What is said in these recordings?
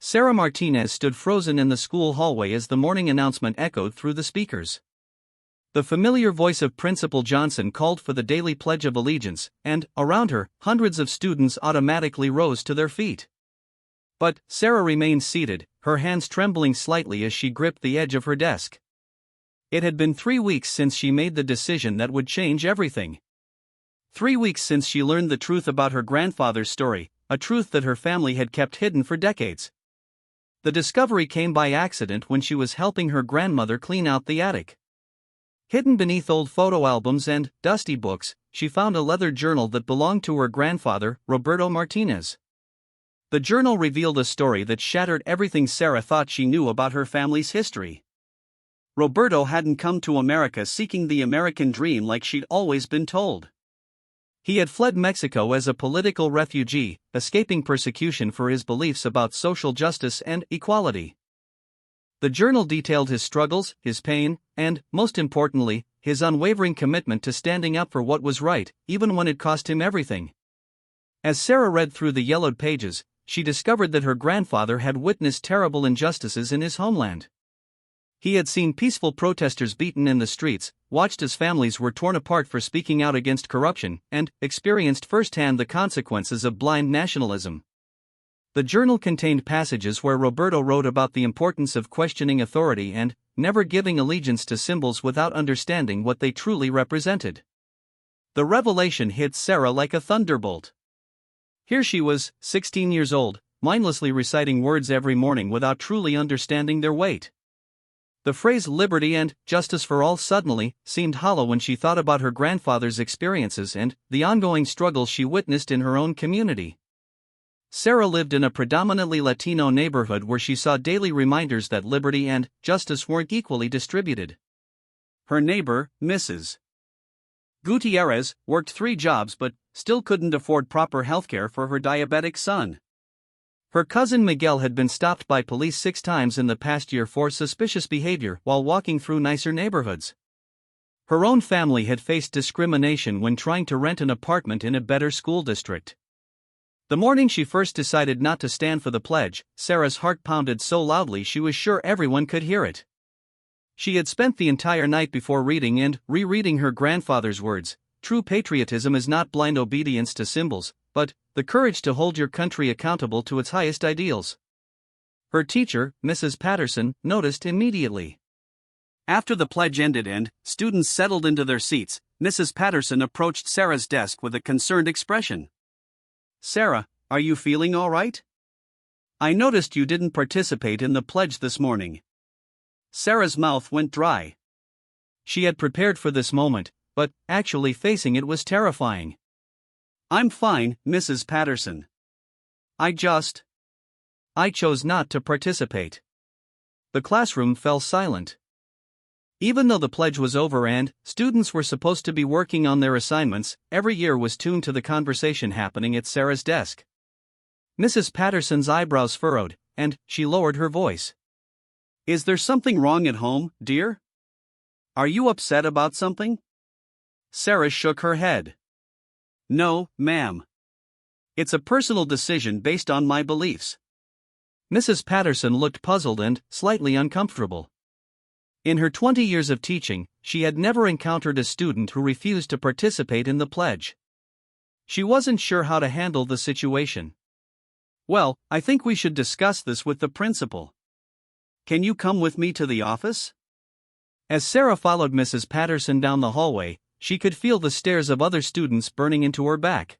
Sarah Martinez stood frozen in the school hallway as the morning announcement echoed through the speakers. The familiar voice of Principal Johnson called for the daily Pledge of Allegiance, and, around her, hundreds of students automatically rose to their feet. But Sarah remained seated, her hands trembling slightly as she gripped the edge of her desk. It had been 3 weeks since she made the decision that would change everything. 3 weeks since she learned the truth about her grandfather's story, a truth that her family had kept hidden for decades. The discovery came by accident when she was helping her grandmother clean out the attic. Hidden beneath old photo albums and dusty books, she found a leather journal that belonged to her grandfather, Roberto Martinez. The journal revealed a story that shattered everything Sarah thought she knew about her family's history. Roberto hadn't come to America seeking the American dream like she'd always been told. He had fled Mexico as a political refugee, escaping persecution for his beliefs about social justice and equality. The journal detailed his struggles, his pain, and, most importantly, his unwavering commitment to standing up for what was right, even when it cost him everything. As Sarah read through the yellowed pages, she discovered that her grandfather had witnessed terrible injustices in his homeland. He had seen peaceful protesters beaten in the streets, watched as families were torn apart for speaking out against corruption, and experienced firsthand the consequences of blind nationalism. The journal contained passages where Roberto wrote about the importance of questioning authority and never giving allegiance to symbols without understanding what they truly represented. The revelation hit Sarah like a thunderbolt. Here she was, 16 years old, mindlessly reciting words every morning without truly understanding their weight. The phrase liberty and justice for all suddenly seemed hollow when she thought about her grandfather's experiences and the ongoing struggles she witnessed in her own community. Sarah lived in a predominantly Latino neighborhood where she saw daily reminders that liberty and justice weren't equally distributed. Her neighbor, Mrs. Gutierrez, worked 3 jobs but still couldn't afford proper healthcare for her diabetic son. Her cousin Miguel had been stopped by police 6 times in the past year for suspicious behavior while walking through nicer neighborhoods. Her own family had faced discrimination when trying to rent an apartment in a better school district. The morning she first decided not to stand for the pledge, Sarah's heart pounded so loudly she was sure everyone could hear it. She had spent the entire night before reading and rereading her grandfather's words: "True patriotism is not blind obedience to symbols, but the courage to hold your country accountable to its highest ideals." Her teacher, Mrs. Patterson, noticed immediately. After the pledge ended and students settled into their seats, Mrs. Patterson approached Sarah's desk with a concerned expression. "Sarah, are you feeling all right? I noticed you didn't participate in the pledge this morning." Sarah's mouth went dry. She had prepared for this moment, but actually facing it was terrifying. "I'm fine, Mrs. Patterson. I chose not to participate." The classroom fell silent. Even though the pledge was over and students were supposed to be working on their assignments, every ear was tuned to the conversation happening at Sarah's desk. Mrs. Patterson's eyebrows furrowed, and she lowered her voice. "Is there something wrong at home, dear? Are you upset about something?" Sarah shook her head. "No, ma'am. It's a personal decision based on my beliefs." Mrs. Patterson looked puzzled and slightly uncomfortable. In her 20 years of teaching, she had never encountered a student who refused to participate in the pledge. She wasn't sure how to handle the situation. "Well, I think we should discuss this with the principal. Can you come with me to the office?" As Sarah followed Mrs. Patterson down the hallway, she could feel the stares of other students burning into her back.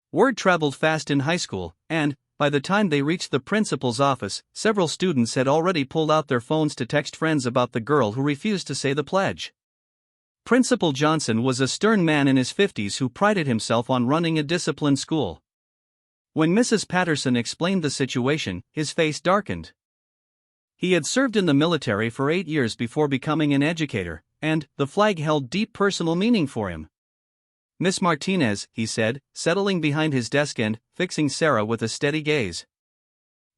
Word traveled fast in high school, and, by the time they reached the principal's office, several students had already pulled out their phones to text friends about the girl who refused to say the pledge. Principal Johnson was a stern man in his 50s who prided himself on running a disciplined school. When Mrs. Patterson explained the situation, his face darkened. He had served in the military for 8 years before becoming an educator, and the flag held deep personal meaning for him. "Miss Martinez," he said, settling behind his desk and fixing Sarah with a steady gaze.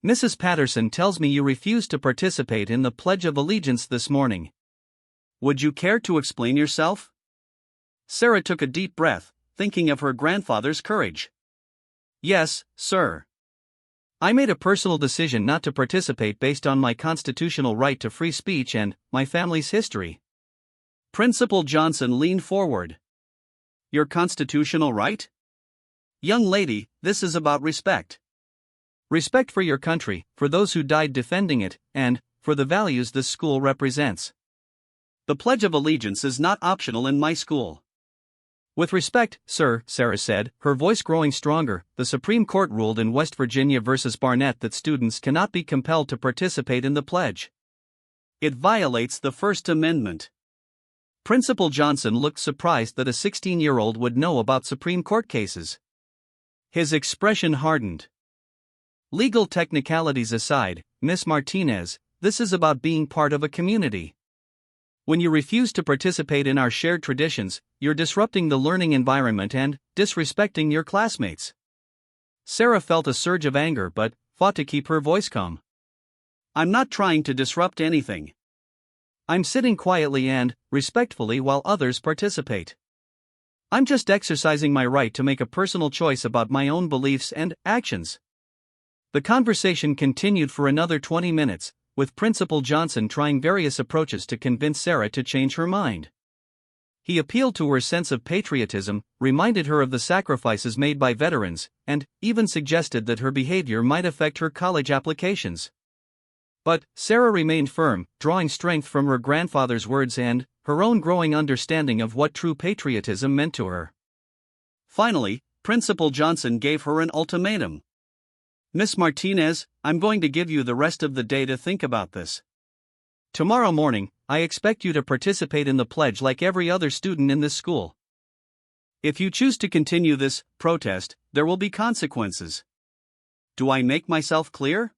"Mrs. Patterson tells me you refused to participate in the Pledge of Allegiance this morning. Would you care to explain yourself?" Sarah took a deep breath, thinking of her grandfather's courage. "Yes, sir. I made a personal decision not to participate based on my constitutional right to free speech and my family's history. Principal Johnson leaned forward. Your constitutional right? Young lady, this is about respect. Respect for your country, for those who died defending it, and for the values this school represents. The Pledge of Allegiance is not optional in my school. With respect, sir, Sarah said, her voice growing stronger, the Supreme Court ruled in West Virginia v. Barnett that students cannot be compelled to participate in the pledge. It violates the First Amendment. Principal Johnson looked surprised that a 16-year-old would know about Supreme Court cases. His expression hardened. Legal technicalities aside, Miss Martinez, this is about being part of a community. When you refuse to participate in our shared traditions, you're disrupting the learning environment and disrespecting your classmates. Sarah felt a surge of anger but fought to keep her voice calm. I'm not trying to disrupt anything. I'm sitting quietly and respectfully while others participate. I'm just exercising my right to make a personal choice about my own beliefs and actions. The conversation continued for another 20 minutes, with Principal Johnson trying various approaches to convince Sarah to change her mind. He appealed to her sense of patriotism, reminded her of the sacrifices made by veterans, and even suggested that her behavior might affect her college applications. But Sarah remained firm, drawing strength from her grandfather's words and her own growing understanding of what true patriotism meant to her. Finally, Principal Johnson gave her an ultimatum. Miss Martinez, I'm going to give you the rest of the day to think about this. Tomorrow morning, I expect you to participate in the pledge like every other student in this school. If you choose to continue this protest, there will be consequences. Do I make myself clear?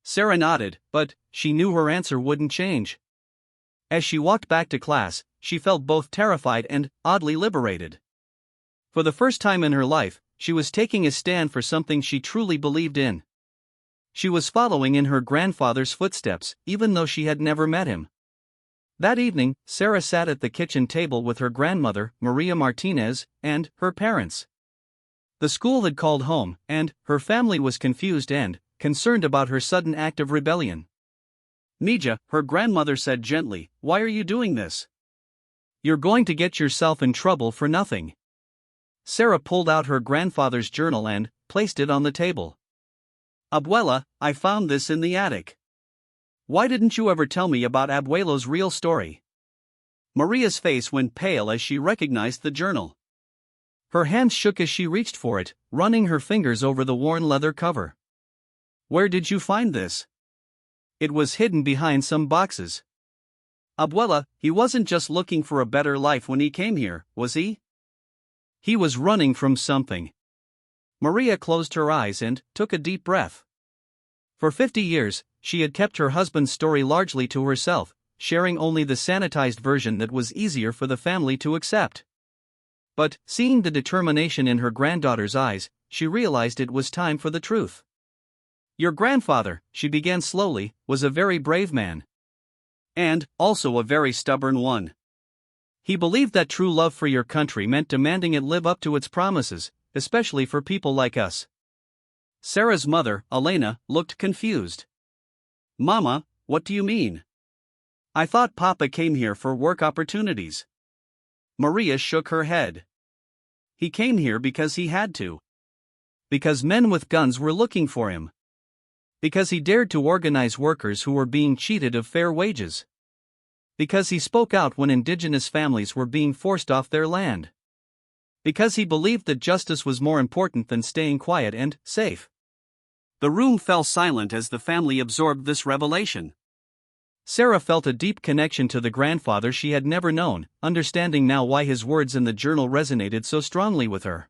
Sarah nodded, but she knew her answer wouldn't change. As she walked back to class, she felt both terrified and oddly liberated. For the first time in her life, she was taking a stand for something she truly believed in. She was following in her grandfather's footsteps, even though she had never met him. That evening, Sarah sat at the kitchen table with her grandmother, Maria Martinez, and her parents. The school had called home, and her family was confused and concerned about her sudden act of rebellion. Mija, her grandmother said gently, "Why are you doing this? You're going to get yourself in trouble for nothing." Sarah pulled out her grandfather's journal and placed it on the table. Abuela, I found this in the attic. Why didn't you ever tell me about Abuelo's real story? Maria's face went pale as she recognized the journal. Her hands shook as she reached for it, running her fingers over the worn leather cover. Where did you find this? It was hidden behind some boxes. Abuela, he wasn't just looking for a better life when he came here, was he? He was running from something. Maria closed her eyes and took a deep breath. For 50 years, she had kept her husband's story largely to herself, sharing only the sanitized version that was easier for the family to accept. But, seeing the determination in her granddaughter's eyes, she realized it was time for the truth. Your grandfather, she began slowly, was a very brave man. And, also a very stubborn one. He believed that true love for your country meant demanding it live up to its promises, especially for people like us. Sarah's mother, Elena, looked confused. Mama, what do you mean? I thought Papa came here for work opportunities. Maria shook her head. He came here because he had to. Because men with guns were looking for him. Because he dared to organize workers who were being cheated of fair wages. Because he spoke out when indigenous families were being forced off their land. Because he believed that justice was more important than staying quiet and safe. The room fell silent as the family absorbed this revelation. Sarah felt a deep connection to the grandfather she had never known, understanding now why his words in the journal resonated so strongly with her.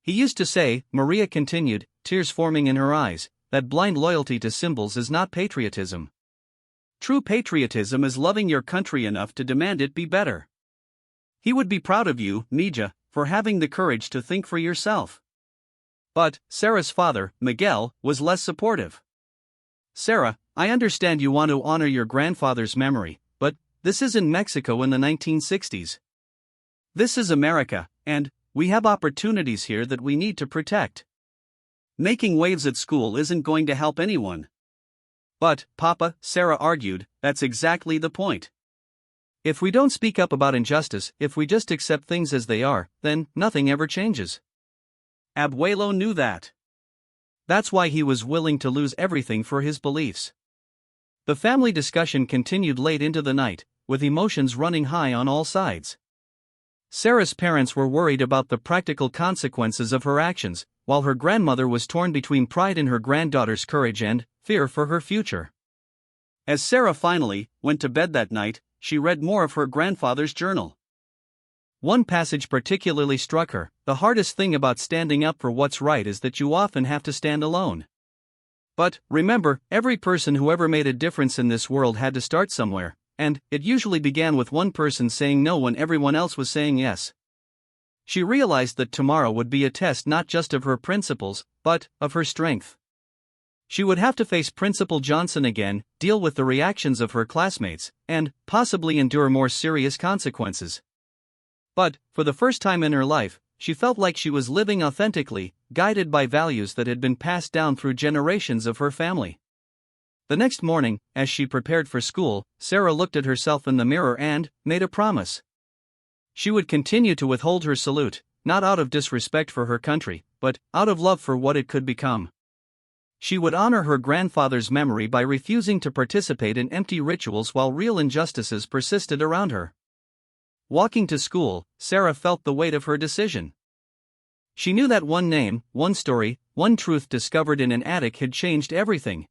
He used to say, Maria continued, tears forming in her eyes, that blind loyalty to symbols is not patriotism. True patriotism is loving your country enough to demand it be better. He would be proud of you, Mija, for having the courage to think for yourself. But Sarah's father, Miguel, was less supportive. Sarah, I understand you want to honor your grandfather's memory, but this isn't Mexico in the 1960s. This is America, and we have opportunities here that we need to protect. Making waves at school isn't going to help anyone. But, Papa, Sarah argued, that's exactly the point. If we don't speak up about injustice, if we just accept things as they are, then nothing ever changes. Abuelo knew that. That's why he was willing to lose everything for his beliefs. The family discussion continued late into the night, with emotions running high on all sides. Sarah's parents were worried about the practical consequences of her actions, while her grandmother was torn between pride in her granddaughter's courage and fear for her future. As Sarah finally went to bed that night, she read more of her grandfather's journal. One passage particularly struck her. The hardest thing about standing up for what's right is that you often have to stand alone. But, remember, every person who ever made a difference in this world had to start somewhere, and it usually began with one person saying no when everyone else was saying yes. She realized that tomorrow would be a test not just of her principles, but of her strength. She would have to face Principal Johnson again, deal with the reactions of her classmates, and possibly endure more serious consequences. But, for the first time in her life, she felt like she was living authentically, guided by values that had been passed down through generations of her family. The next morning, as she prepared for school, Sarah looked at herself in the mirror and made a promise. She would continue to withhold her salute, not out of disrespect for her country, but out of love for what it could become. She would honor her grandfather's memory by refusing to participate in empty rituals while real injustices persisted around her. Walking to school, Sarah felt the weight of her decision. She knew that one name, one story, one truth discovered in an attic had changed everything.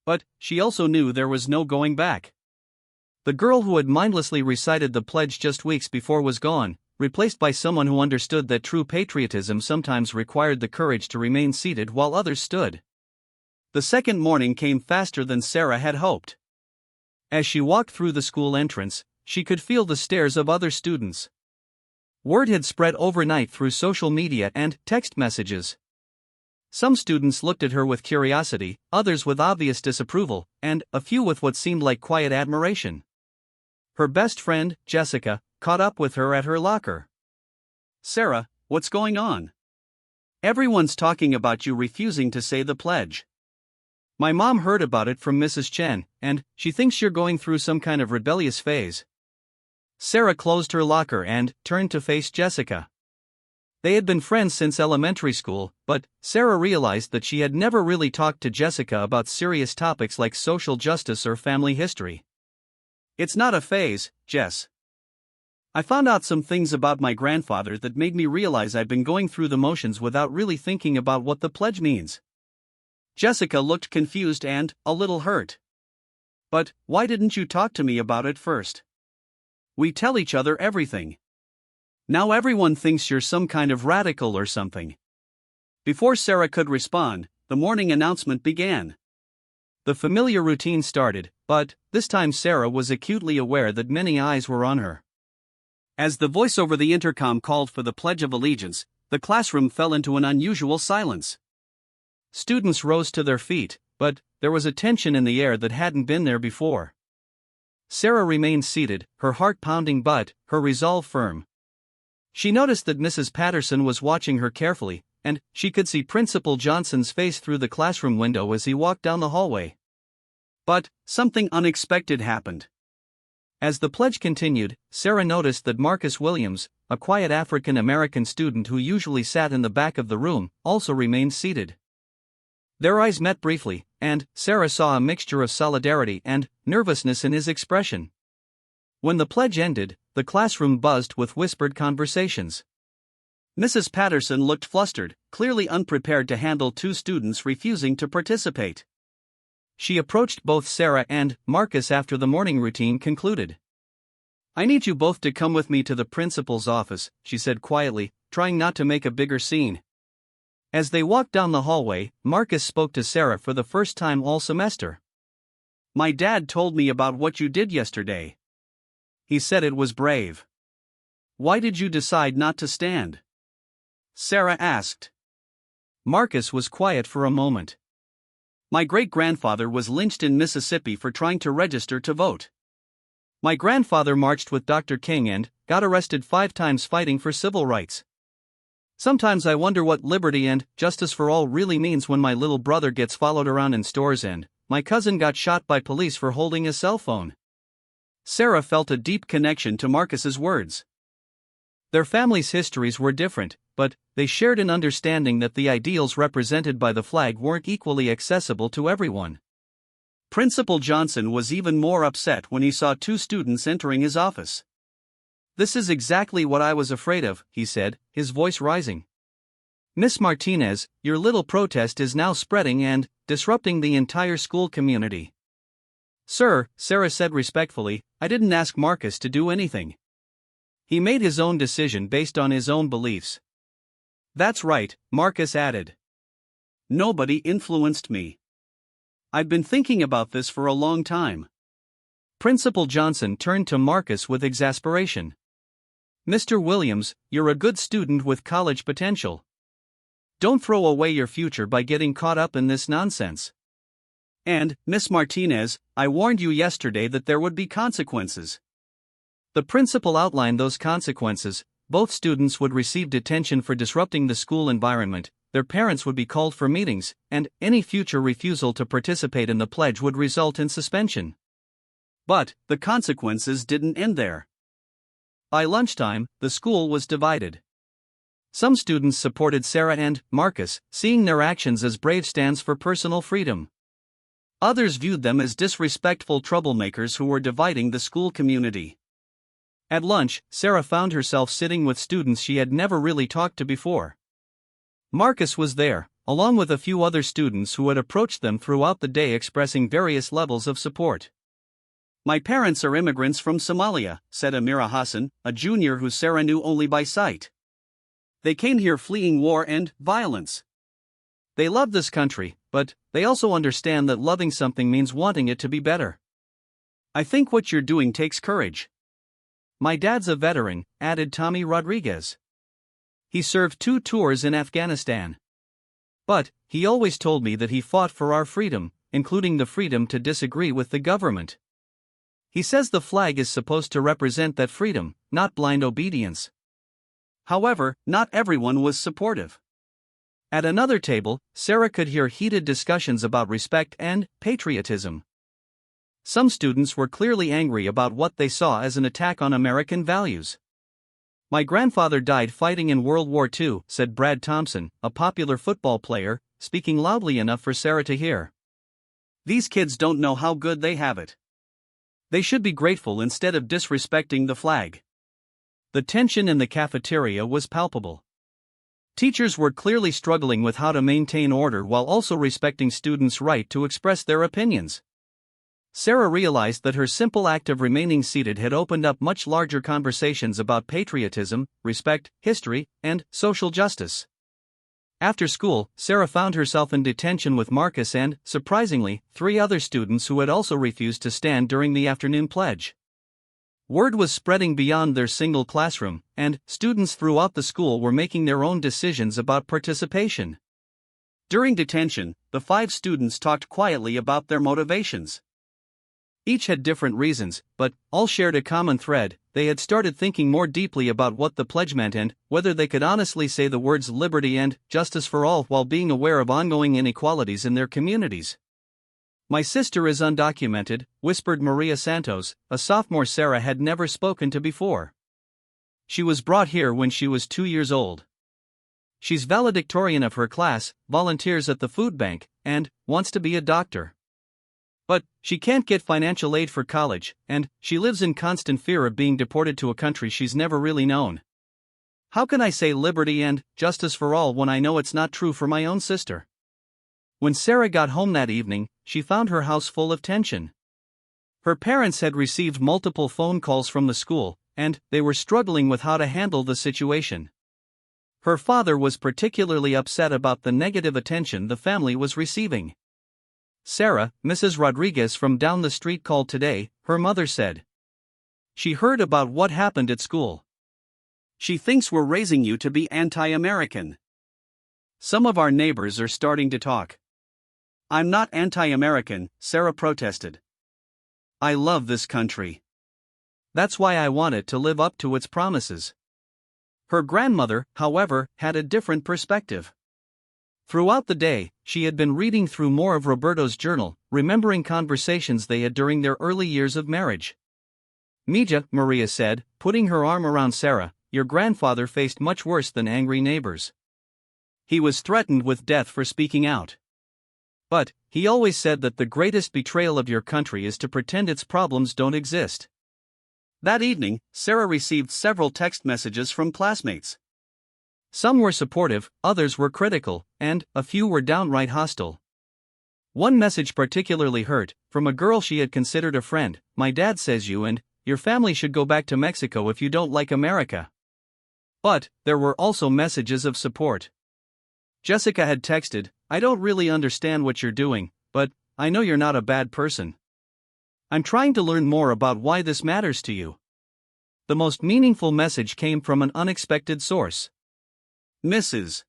But she also knew there was no going back. The girl who had mindlessly recited the pledge just weeks before was gone, replaced by someone who understood that true patriotism sometimes required the courage to remain seated while others stood. The second morning came faster than Sarah had hoped. As she walked through the school entrance, she could feel the stares of other students. Word had spread overnight through social media and text messages. Some students looked at her with curiosity, others with obvious disapproval, and a few with what seemed like quiet admiration. Her best friend, Jessica, caught up with her at her locker. "Sarah, what's going on? Everyone's talking about you refusing to say the pledge." "My mom heard about it from Mrs. Chen, and she thinks you're going through some kind of rebellious phase." Sarah closed her locker and turned to face Jessica. They had been friends since elementary school, but Sarah realized that she had never really talked to Jessica about serious topics like social justice or family history. "It's not a phase, Jess. I found out some things about my grandfather that made me realize I've been going through the motions without really thinking about what the pledge means." Jessica looked confused and a little hurt. "But why didn't you talk to me about it first? We tell each other everything. Now everyone thinks you're some kind of radical or something." Before Sarah could respond, the morning announcement began. The familiar routine started, but this time Sarah was acutely aware that many eyes were on her. As the voice over the intercom called for the Pledge of Allegiance, the classroom fell into an unusual silence. Students rose to their feet, but there was a tension in the air that hadn't been there before. Sarah remained seated, her heart pounding but her resolve firm. She noticed that Mrs. Patterson was watching her carefully, and she could see Principal Johnson's face through the classroom window as he walked down the hallway. But something unexpected happened. As the pledge continued, Sarah noticed that Marcus Williams, a quiet African-American student who usually sat in the back of the room, also remained seated. Their eyes met briefly, and Sarah saw a mixture of solidarity and nervousness in his expression. When the pledge ended, the classroom buzzed with whispered conversations. Mrs. Patterson looked flustered, clearly unprepared to handle two students refusing to participate. She approached both Sarah and Marcus after the morning routine concluded. "I need you both to come with me to the principal's office," she said quietly, trying not to make a bigger scene. As they walked down the hallway, Marcus spoke to Sarah for the first time all semester. "My dad told me about what you did yesterday. He said it was brave. Why did you decide not to stand?" Sarah asked. Marcus was quiet for a moment. "My great-grandfather was lynched in Mississippi for trying to register to vote. My grandfather marched with Dr. King and got arrested 5 times fighting for civil rights. Sometimes I wonder what liberty and justice for all really means when my little brother gets followed around in stores and my cousin got shot by police for holding a cell phone." Sarah felt a deep connection to Marcus's words. Their families' histories were different, but they shared an understanding that the ideals represented by the flag weren't equally accessible to everyone. Principal Johnson was even more upset when he saw two students entering his office. "This is exactly what I was afraid of," he said, his voice rising. "Miss Martinez, your little protest is now spreading and disrupting the entire school community." "Sir," Sarah said respectfully, "I didn't ask Marcus to do anything. He made his own decision based on his own beliefs." "That's right," Marcus added. "Nobody influenced me. I've been thinking about this for a long time." Principal Johnson turned to Marcus with exasperation. "Mr. Williams, you're a good student with college potential. Don't throw away your future by getting caught up in this nonsense. And, Miss Martinez, I warned you yesterday that there would be consequences." The principal outlined those consequences. Both students would receive detention for disrupting the school environment, their parents would be called for meetings, and any future refusal to participate in the pledge would result in suspension. But the consequences didn't end there. By lunchtime, the school was divided. Some students supported Sarah and Marcus, seeing their actions as brave stands for personal freedom. Others viewed them as disrespectful troublemakers who were dividing the school community. At lunch, Sarah found herself sitting with students she had never really talked to before. Marcus was there, along with a few other students who had approached them throughout the day expressing various levels of support. "My parents are immigrants from Somalia," said Amira Hassan, a junior who Sarah knew only by sight. "They came here fleeing war and violence. They love this country, but they also understand that loving something means wanting it to be better. I think what you're doing takes courage." "My dad's a veteran," added Tommy Rodriguez. "He served 2 tours in Afghanistan. But he always told me that he fought for our freedom, including the freedom to disagree with the government. He says the flag is supposed to represent that freedom, not blind obedience." However, not everyone was supportive. At another table, Sarah could hear heated discussions about respect and patriotism. Some students were clearly angry about what they saw as an attack on American values. "My grandfather died fighting in World War II," said Brad Thompson, a popular football player, speaking loudly enough for Sarah to hear. "These kids don't know how good they have it. They should be grateful instead of disrespecting the flag." The tension in the cafeteria was palpable. Teachers were clearly struggling with how to maintain order while also respecting students' right to express their opinions. Sarah realized that her simple act of remaining seated had opened up much larger conversations about patriotism, respect, history, and social justice. After school, Sarah found herself in detention with Marcus and, surprisingly, 3 other students who had also refused to stand during the afternoon pledge. Word was spreading beyond their single classroom, and students throughout the school were making their own decisions about participation. During detention, the 5 students talked quietly about their motivations. Each had different reasons, but all shared a common thread: they had started thinking more deeply about what the pledge meant and whether they could honestly say the words liberty and justice for all while being aware of ongoing inequalities in their communities. "My sister is undocumented," whispered Maria Santos, a sophomore Sarah had never spoken to before. "She was brought here when she was 2 years old. She's valedictorian of her class, volunteers at the food bank, and wants to be a doctor. But she can't get financial aid for college, and she lives in constant fear of being deported to a country she's never really known. How can I say liberty and justice for all when I know it's not true for my own sister?" When Sarah got home that evening, she found her house full of tension. Her parents had received multiple phone calls from the school, and they were struggling with how to handle the situation. Her father was particularly upset about the negative attention the family was receiving. "Sarah, Mrs. Rodriguez from down the street called today," her mother said. "She heard about what happened at school. She thinks we're raising you to be anti-American. Some of our neighbors are starting to talk." "I'm not anti-American," Sarah protested. "I love this country. That's why I want it to live up to its promises. Her grandmother, however, had a different perspective. Throughout the day, she had been reading through more of Roberto's journal, remembering conversations they had during their early years of marriage. Mija, Maria said, putting her arm around Sarah, your grandfather faced much worse than angry neighbors. He was threatened with death for speaking out. But, he always said that the greatest betrayal of your country is to pretend its problems don't exist. That evening, Sarah received several text messages from classmates. Some were supportive, others were critical, and a few were downright hostile. One message particularly hurt, from a girl she had considered a friend. My dad says you and your family should go back to Mexico if you don't like America. But, there were also messages of support. Jessica had texted, I don't really understand what you're doing, but I know you're not a bad person. I'm trying to learn more about why this matters to you. The most meaningful message came from an unexpected source. Mrs.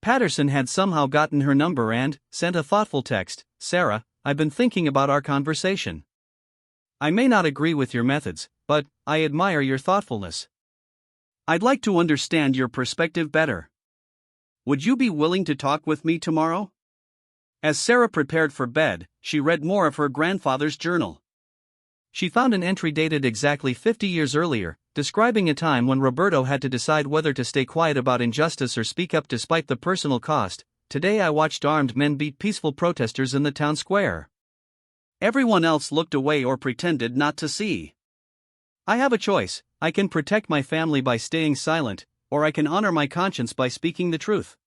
Patterson had somehow gotten her number and sent a thoughtful text. Sarah, I've been thinking about our conversation. I may not agree with your methods, but I admire your thoughtfulness. I'd like to understand your perspective better. Would you be willing to talk with me tomorrow? As Sarah prepared for bed, she read more of her grandfather's journal. She found an entry dated exactly 50 years earlier, describing a time when Roberto had to decide whether to stay quiet about injustice or speak up despite the personal cost. Today I watched armed men beat peaceful protesters in the town square. Everyone else looked away or pretended not to see. I have a choice. I can protect my family by staying silent, or I can honor my conscience by speaking the truth.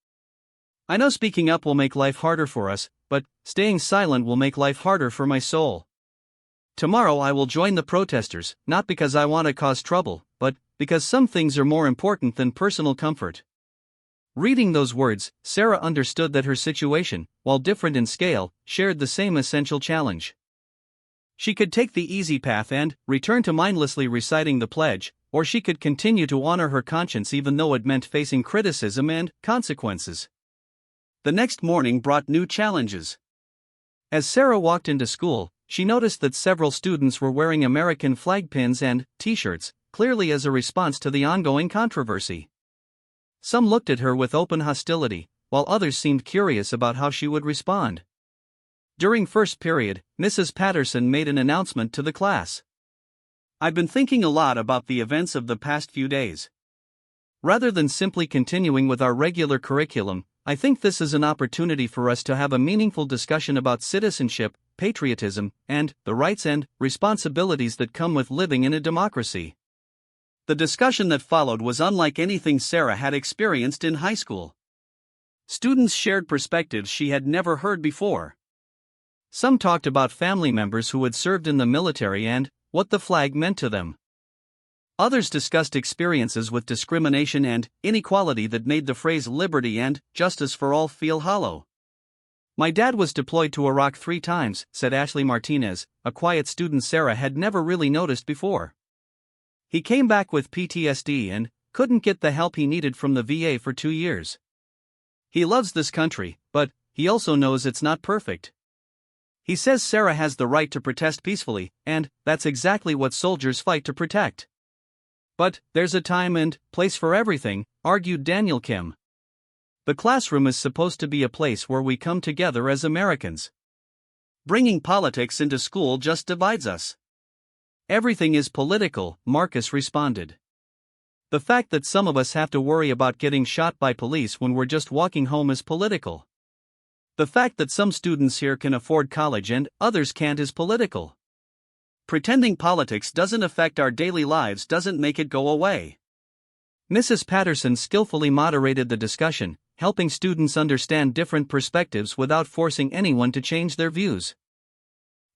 I know speaking up will make life harder for us, but staying silent will make life harder for my soul. Tomorrow I will join the protesters, not because I want to cause trouble, but because some things are more important than personal comfort. Reading those words, Sarah understood that her situation, while different in scale, shared the same essential challenge. She could take the easy path and return to mindlessly reciting the pledge, or she could continue to honor her conscience even though it meant facing criticism and consequences. The next morning brought new challenges. As Sarah walked into school, she noticed that several students were wearing American flag pins and t-shirts, clearly as a response to the ongoing controversy. Some looked at her with open hostility, while others seemed curious about how she would respond. During first period, Mrs. Patterson made an announcement to the class. I've been thinking a lot about the events of the past few days. Rather than simply continuing with our regular curriculum, I think this is an opportunity for us to have a meaningful discussion about citizenship, patriotism, and the rights and responsibilities that come with living in a democracy. The discussion that followed was unlike anything Sarah had experienced in high school. Students shared perspectives she had never heard before. Some talked about family members who had served in the military and what the flag meant to them. Others discussed experiences with discrimination and inequality that made the phrase liberty and justice for all feel hollow. My dad was deployed to Iraq 3 times, said Ashley Martinez, a quiet student Sarah had never really noticed before. He came back with PTSD and couldn't get the help he needed from the VA for 2 years. He loves this country, but he also knows it's not perfect. He says Sarah has the right to protest peacefully, and that's exactly what soldiers fight to protect. But there's a time and place for everything, argued Daniel Kim. The classroom is supposed to be a place where we come together as Americans. Bringing politics into school just divides us. Everything is political, Marcus responded. The fact that some of us have to worry about getting shot by police when we're just walking home is political. The fact that some students here can afford college and others can't is political. Pretending politics doesn't affect our daily lives doesn't make it go away. Mrs. Patterson skillfully moderated the discussion, helping students understand different perspectives without forcing anyone to change their views.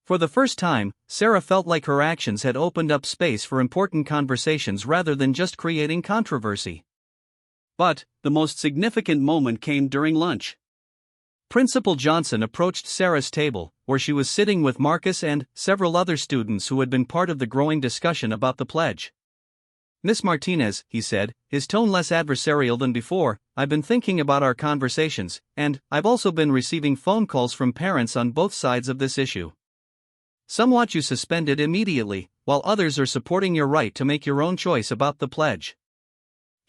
For the first time, Sarah felt like her actions had opened up space for important conversations rather than just creating controversy. But the most significant moment came during lunch. Principal Johnson approached Sarah's table, where she was sitting with Marcus and several other students who had been part of the growing discussion about the pledge. Miss Martinez, he said, his tone less adversarial than before, I've been thinking about our conversations, and I've also been receiving phone calls from parents on both sides of this issue. Some want you suspended immediately, while others are supporting your right to make your own choice about the pledge.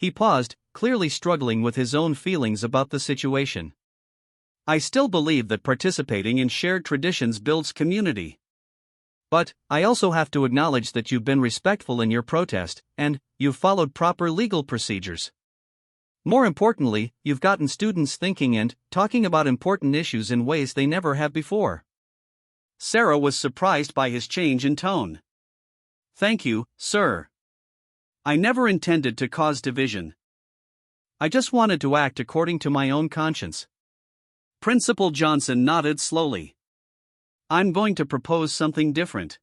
He paused, clearly struggling with his own feelings about the situation. I still believe that participating in shared traditions builds community. But, I also have to acknowledge that you've been respectful in your protest, and you've followed proper legal procedures. More importantly, you've gotten students thinking and talking about important issues in ways they never have before. Sarah was surprised by his change in tone. Thank you, sir. I never intended to cause division. I just wanted to act according to my own conscience. Principal Johnson nodded slowly. I'm going to propose something different.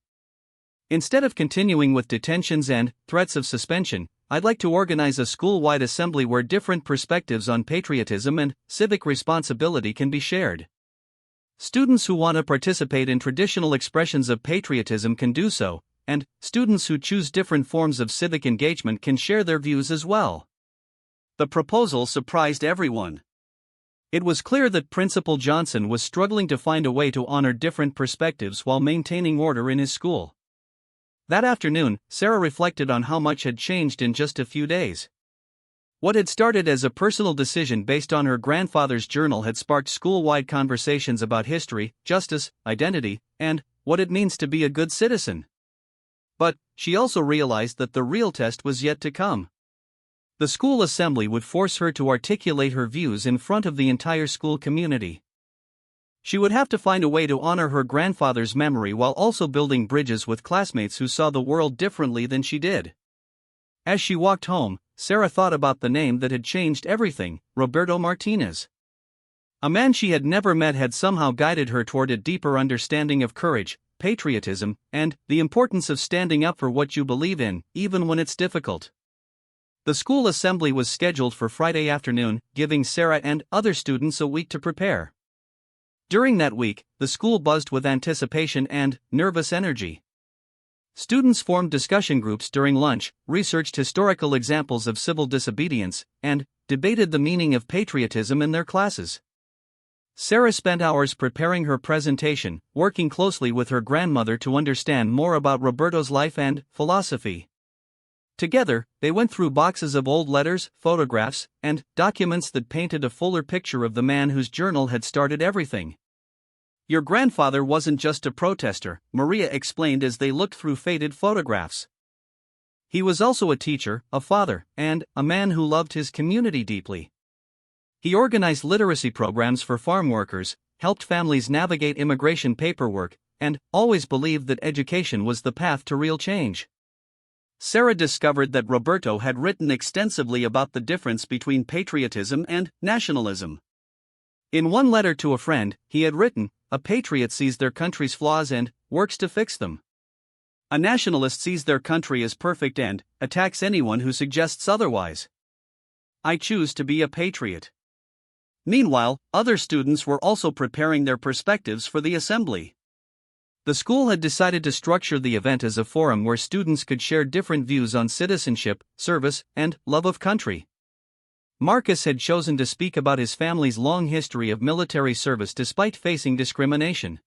Instead of continuing with detentions and threats of suspension, I'd like to organize a school-wide assembly where different perspectives on patriotism and civic responsibility can be shared. Students who want to participate in traditional expressions of patriotism can do so, and students who choose different forms of civic engagement can share their views as well. The proposal surprised everyone. It was clear that Principal Johnson was struggling to find a way to honor different perspectives while maintaining order in his school. That afternoon, Sarah reflected on how much had changed in just a few days. What had started as a personal decision based on her grandfather's journal had sparked school-wide conversations about history, justice, identity, and what it means to be a good citizen. But she also realized that the real test was yet to come. The school assembly would force her to articulate her views in front of the entire school community. She would have to find a way to honor her grandfather's memory while also building bridges with classmates who saw the world differently than she did. As she walked home, Sarah thought about the name that had changed everything, Roberto Martinez. A man she had never met had somehow guided her toward a deeper understanding of courage, patriotism, and the importance of standing up for what you believe in, even when it's difficult. The school assembly was scheduled for Friday afternoon, giving Sarah and other students a week to prepare. During that week, the school buzzed with anticipation and nervous energy. Students formed discussion groups during lunch, researched historical examples of civil disobedience, and debated the meaning of patriotism in their classes. Sarah spent hours preparing her presentation, working closely with her grandmother to understand more about Roberto's life and philosophy. Together, they went through boxes of old letters, photographs, and documents that painted a fuller picture of the man whose journal had started everything. Your grandfather wasn't just a protester, Maria explained as they looked through faded photographs. He was also a teacher, a father, and a man who loved his community deeply. He organized literacy programs for farm workers, helped families navigate immigration paperwork, and always believed that education was the path to real change. Sarah discovered that Roberto had written extensively about the difference between patriotism and nationalism. In one letter to a friend, he had written, "A patriot sees their country's flaws and works to fix them. A nationalist sees their country as perfect and attacks anyone who suggests otherwise. I choose to be a patriot." Meanwhile, other students were also preparing their perspectives for the assembly. The school had decided to structure the event as a forum where students could share different views on citizenship, service, and love of country. Marcus had chosen to speak about his family's long history of military service despite facing discrimination.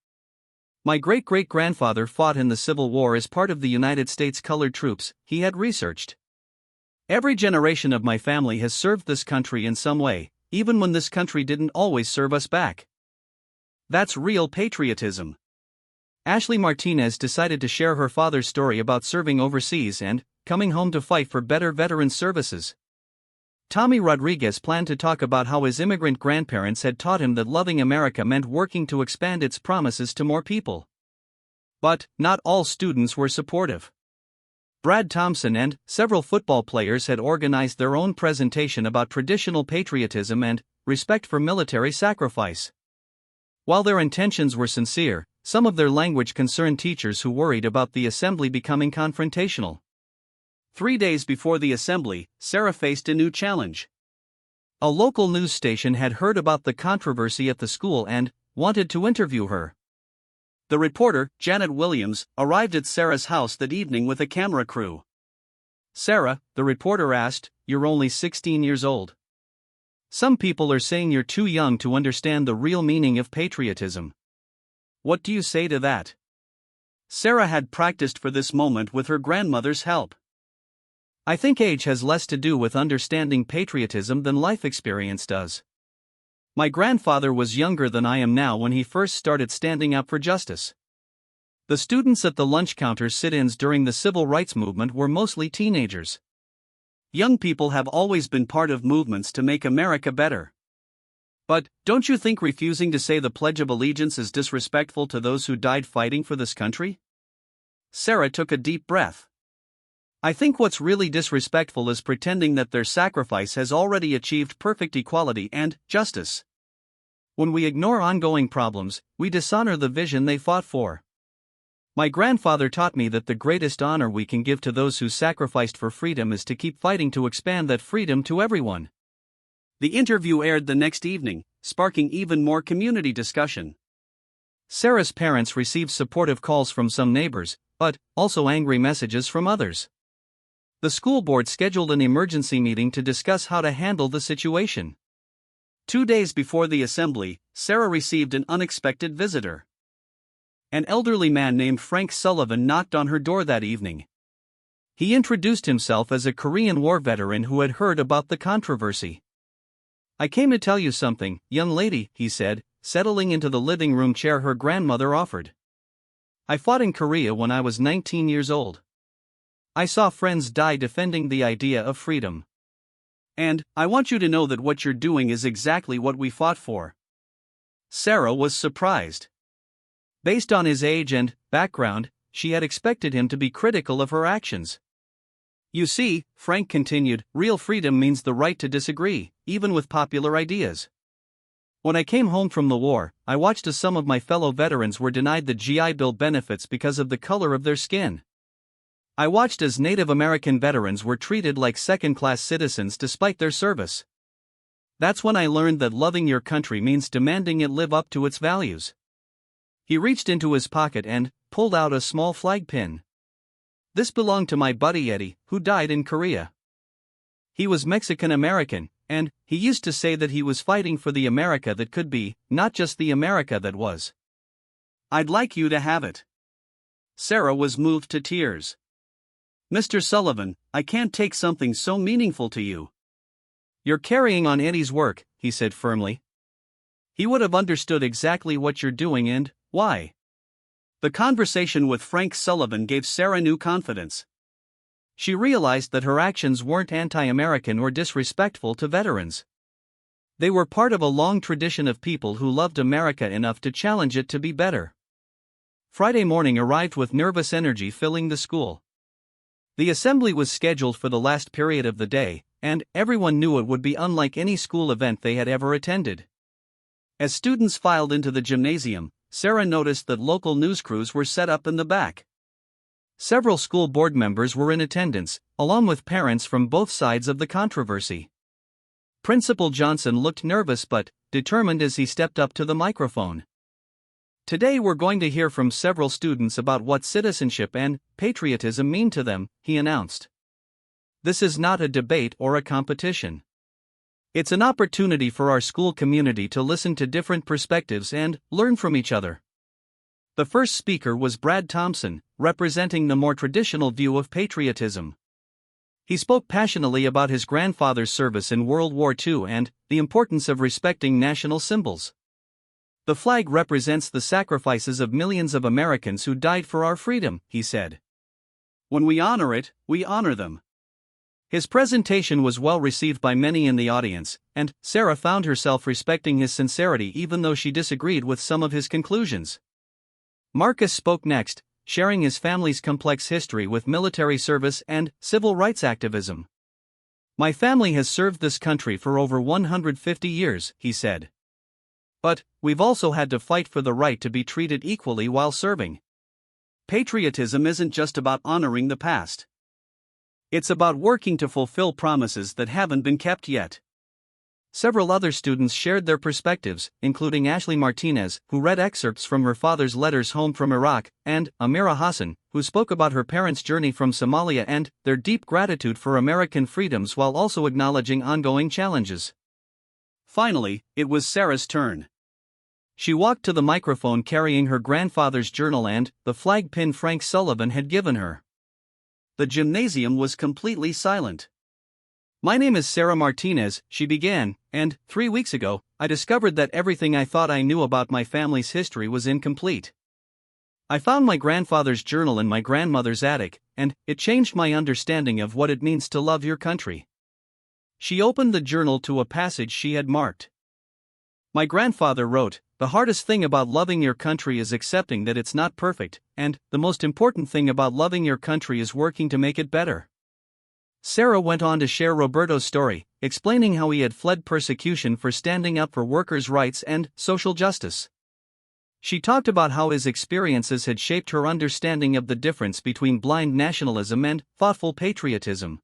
"My great-great-grandfather fought in the Civil War as part of the United States Colored Troops," he had researched. "Every generation of my family has served this country in some way, even when this country didn't always serve us back. That's real patriotism." Ashley Martinez decided to share her father's story about serving overseas and coming home to fight for better veteran services. Tommy Rodriguez planned to talk about how his immigrant grandparents had taught him that loving America meant working to expand its promises to more people. But not all students were supportive. Brad Thompson and several football players had organized their own presentation about traditional patriotism and respect for military sacrifice. While their intentions were sincere, some of their language concerned teachers who worried about the assembly becoming confrontational. 3 days before the assembly, Sarah faced a new challenge. A local news station had heard about the controversy at the school and wanted to interview her. The reporter, Janet Williams, arrived at Sarah's house that evening with a camera crew. "Sarah," the reporter asked, "you're only 16 years old. Some people are saying you're too young to understand the real meaning of patriotism. What do you say to that?" Sarah had practiced for this moment with her grandmother's help. I think age has less to do with understanding patriotism than life experience does. My grandfather was younger than I am now when he first started standing up for justice. The students at the lunch counter sit-ins during the civil rights movement were mostly teenagers. Young people have always been part of movements to make America better. But, don't you think refusing to say the Pledge of Allegiance is disrespectful to those who died fighting for this country? Sarah took a deep breath. I think what's really disrespectful is pretending that their sacrifice has already achieved perfect equality and justice. When we ignore ongoing problems, we dishonor the vision they fought for. My grandfather taught me that the greatest honor we can give to those who sacrificed for freedom is to keep fighting to expand that freedom to everyone. The interview aired the next evening, sparking even more community discussion. Sarah's parents received supportive calls from some neighbors, but also angry messages from others. The school board scheduled an emergency meeting to discuss how to handle the situation. 2 days before the assembly, Sarah received an unexpected visitor. An elderly man named Frank Sullivan knocked on her door that evening. He introduced himself as a Korean War veteran who had heard about the controversy. I came to tell you something, young lady, he said, settling into the living room chair her grandmother offered. I fought in Korea when I was 19 years old. I saw friends die defending the idea of freedom. And I want you to know that what you're doing is exactly what we fought for. Sarah was surprised. Based on his age and background, she had expected him to be critical of her actions. You see, Frank continued, real freedom means the right to disagree, even with popular ideas. When I came home from the war, I watched as some of my fellow veterans were denied the GI Bill benefits because of the color of their skin. I watched as Native American veterans were treated like second-class citizens despite their service. That's when I learned that loving your country means demanding it live up to its values. He reached into his pocket and pulled out a small flag pin. This belonged to my buddy Eddie, who died in Korea. He was Mexican-American, and he used to say that he was fighting for the America that could be, not just the America that was. I'd like you to have it. Sarah was moved to tears. Mr. Sullivan, I can't take something so meaningful to you. You're carrying on Eddie's work, he said firmly. He would have understood exactly what you're doing and why. The conversation with Frank Sullivan gave Sarah new confidence. She realized that her actions weren't anti-American or disrespectful to veterans. They were part of a long tradition of people who loved America enough to challenge it to be better. Friday morning arrived with nervous energy filling the school. The assembly was scheduled for the last period of the day, and everyone knew it would be unlike any school event they had ever attended. As students filed into the gymnasium, Sarah noticed that local news crews were set up in the back. Several school board members were in attendance, along with parents from both sides of the controversy. Principal Johnson looked nervous but determined as he stepped up to the microphone. Today we're going to hear from several students about what citizenship and patriotism mean to them, he announced. This is not a debate or a competition. It's an opportunity for our school community to listen to different perspectives and learn from each other. The first speaker was Brad Thompson, representing the more traditional view of patriotism. He spoke passionately about his grandfather's service in World War II and the importance of respecting national symbols. The flag represents the sacrifices of millions of Americans who died for our freedom, he said. When we honor it, we honor them. His presentation was well received by many in the audience, and Sarah found herself respecting his sincerity even though she disagreed with some of his conclusions. Marcus spoke next, sharing his family's complex history with military service and civil rights activism. My family has served this country for over 150 years, he said. But we've also had to fight for the right to be treated equally while serving. Patriotism isn't just about honoring the past. It's about working to fulfill promises that haven't been kept yet. Several other students shared their perspectives, including Ashley Martinez, who read excerpts from her father's letters home from Iraq, and Amira Hassan, who spoke about her parents' journey from Somalia and their deep gratitude for American freedoms while also acknowledging ongoing challenges. Finally, it was Sarah's turn. She walked to the microphone carrying her grandfather's journal and the flag pin Frank Sullivan had given her. The gymnasium was completely silent. "My name is Sarah Martinez," she began, "and 3 weeks ago, I discovered that everything I thought I knew about my family's history was incomplete. I found my grandfather's journal in my grandmother's attic, and it changed my understanding of what it means to love your country." She opened the journal to a passage she had marked. "My grandfather wrote, 'The hardest thing about loving your country is accepting that it's not perfect, and the most important thing about loving your country is working to make it better.'" Sarah went on to share Roberto's story, explaining how he had fled persecution for standing up for workers' rights and social justice. She talked about how his experiences had shaped her understanding of the difference between blind nationalism and thoughtful patriotism.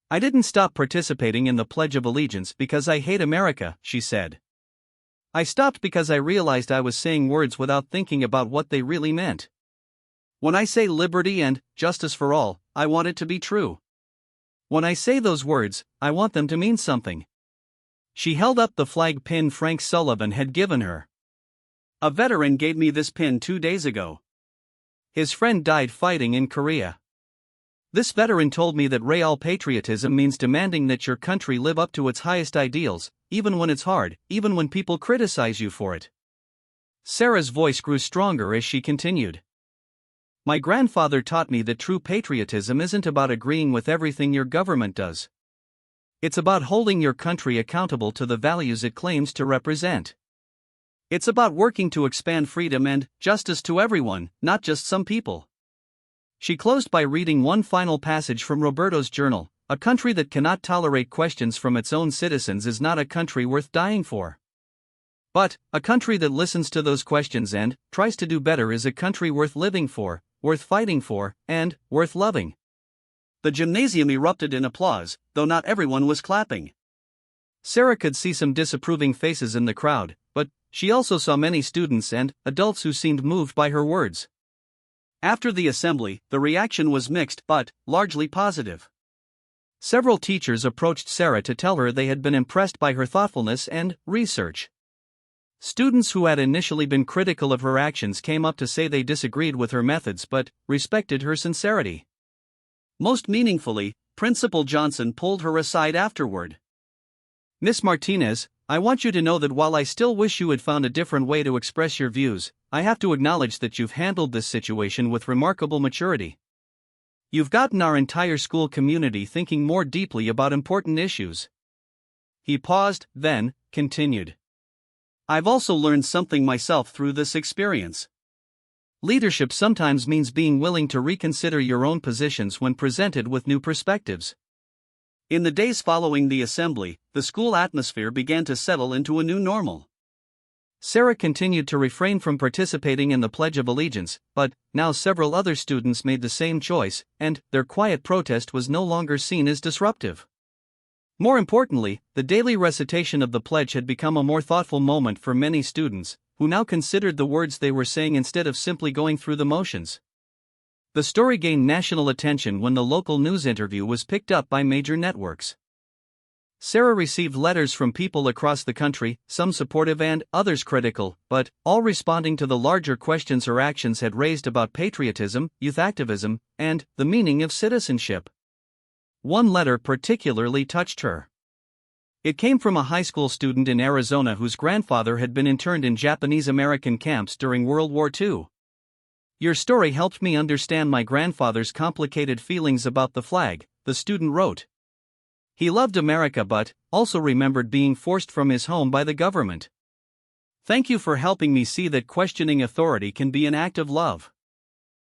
"I didn't stop participating in the Pledge of Allegiance because I hate America," she said. "I stopped because I realized I was saying words without thinking about what they really meant. When I say liberty and justice for all, I want it to be true. When I say those words, I want them to mean something." She held up the flag pin Frank Sullivan had given her. "A veteran gave me this pin 2 days ago. His friend died fighting in Korea. This veteran told me that real patriotism means demanding that your country live up to its highest ideals, even when it's hard, even when people criticize you for it." Sarah's voice grew stronger as she continued. "My grandfather taught me that true patriotism isn't about agreeing with everything your government does. It's about holding your country accountable to the values it claims to represent. It's about working to expand freedom and justice to everyone, not just some people." She closed by reading one final passage from Roberto's journal: "A country that cannot tolerate questions from its own citizens is not a country worth dying for. But a country that listens to those questions and tries to do better is a country worth living for, worth fighting for, and worth loving." The gymnasium erupted in applause, though not everyone was clapping. Sarah could see some disapproving faces in the crowd, but she also saw many students and adults who seemed moved by her words. After the assembly, the reaction was mixed but largely positive. Several teachers approached Sarah to tell her they had been impressed by her thoughtfulness and research. Students who had initially been critical of her actions came up to say they disagreed with her methods but respected her sincerity. Most meaningfully, Principal Johnson pulled her aside afterward. "Miss Martinez, I want you to know that while I still wish you had found a different way to express your views, I have to acknowledge that you've handled this situation with remarkable maturity. You've gotten our entire school community thinking more deeply about important issues." He paused, then continued. "I've also learned something myself through this experience. Leadership sometimes means being willing to reconsider your own positions when presented with new perspectives." In the days following the assembly, the school atmosphere began to settle into a new normal. Sarah continued to refrain from participating in the Pledge of Allegiance, but now several other students made the same choice, and their quiet protest was no longer seen as disruptive. More importantly, the daily recitation of the pledge had become a more thoughtful moment for many students, who now considered the words they were saying instead of simply going through the motions. The story gained national attention when the local news interview was picked up by major networks. Sarah received letters from people across the country, some supportive and others critical, but all responding to the larger questions her actions had raised about patriotism, youth activism, and the meaning of citizenship. One letter particularly touched her. It came from a high school student in Arizona whose grandfather had been interned in Japanese American camps during World War II. "Your story helped me understand my grandfather's complicated feelings about the flag," the student wrote. "He loved America but also remembered being forced from his home by the government. Thank you for helping me see that questioning authority can be an act of love."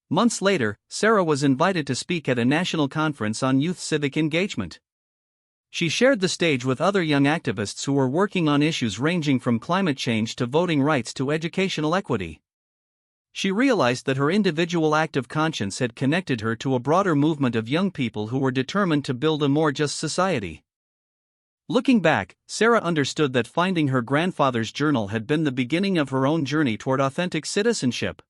Months later, Sarah was invited to speak at a national conference on youth civic engagement. She shared the stage with other young activists who were working on issues ranging from climate change to voting rights to educational equity. She realized that her individual act of conscience had connected her to a broader movement of young people who were determined to build a more just society. Looking back, Sarah understood that finding her grandfather's journal had been the beginning of her own journey toward authentic citizenship.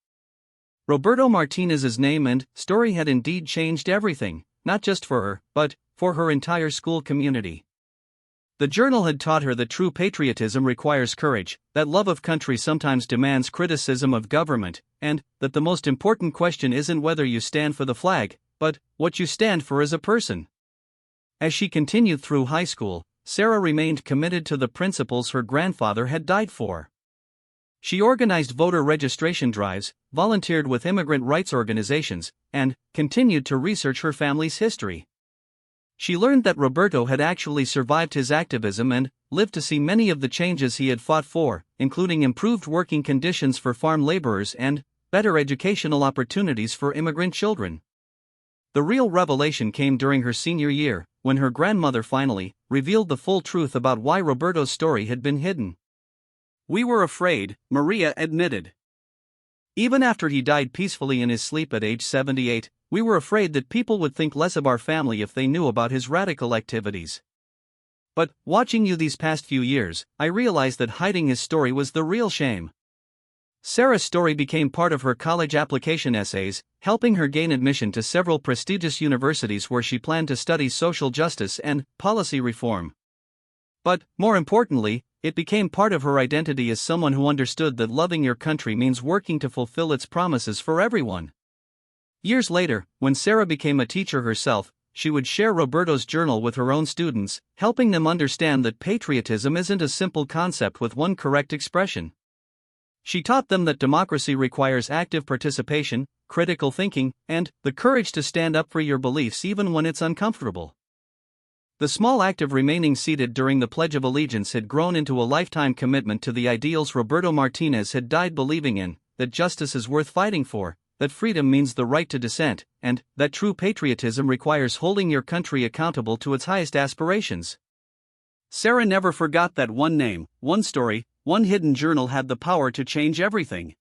Roberto Martinez's name and story had indeed changed everything, not just for her, but for her entire school community. The journal had taught her that true patriotism requires courage, that love of country sometimes demands criticism of government, and that the most important question isn't whether you stand for the flag, but what you stand for as a person. As she continued through high school, Sarah remained committed to the principles her grandfather had died for. She organized voter registration drives, volunteered with immigrant rights organizations, and continued to research her family's history. She learned that Roberto had actually survived his activism and lived to see many of the changes he had fought for, including improved working conditions for farm laborers and better educational opportunities for immigrant children. The real revelation came during her senior year, when her grandmother finally revealed the full truth about why Roberto's story had been hidden. "We were afraid," Maria admitted. "Even after he died peacefully in his sleep at age 78, we were afraid that people would think less of our family if they knew about his radical activities. But, watching you these past few years, I realized that hiding his story was the real shame." Sarah's story became part of her college application essays, helping her gain admission to several prestigious universities where she planned to study social justice and policy reform. But, more importantly, it became part of her identity as someone who understood that loving your country means working to fulfill its promises for everyone. Years later, when Sarah became a teacher herself, she would share Roberto's journal with her own students, helping them understand that patriotism isn't a simple concept with one correct expression. She taught them that democracy requires active participation, critical thinking, and the courage to stand up for your beliefs even when it's uncomfortable. The small act of remaining seated during the Pledge of Allegiance had grown into a lifetime commitment to the ideals Roberto Martinez had died believing in, that justice is worth fighting for, that freedom means the right to dissent, and that true patriotism requires holding your country accountable to its highest aspirations. Sarah never forgot that one name, one story, one hidden journal had the power to change everything.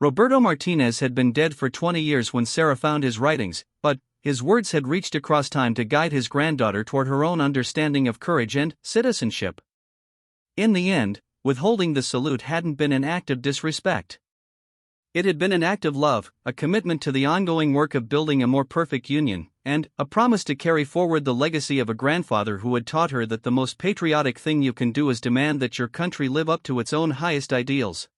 Roberto Martinez had been dead for 20 years when Sarah found his writings, but his words had reached across time to guide his granddaughter toward her own understanding of courage and citizenship. In the end, withholding the salute hadn't been an act of disrespect. It had been an act of love, a commitment to the ongoing work of building a more perfect union, and a promise to carry forward the legacy of a grandfather who had taught her that the most patriotic thing you can do is demand that your country live up to its own highest ideals.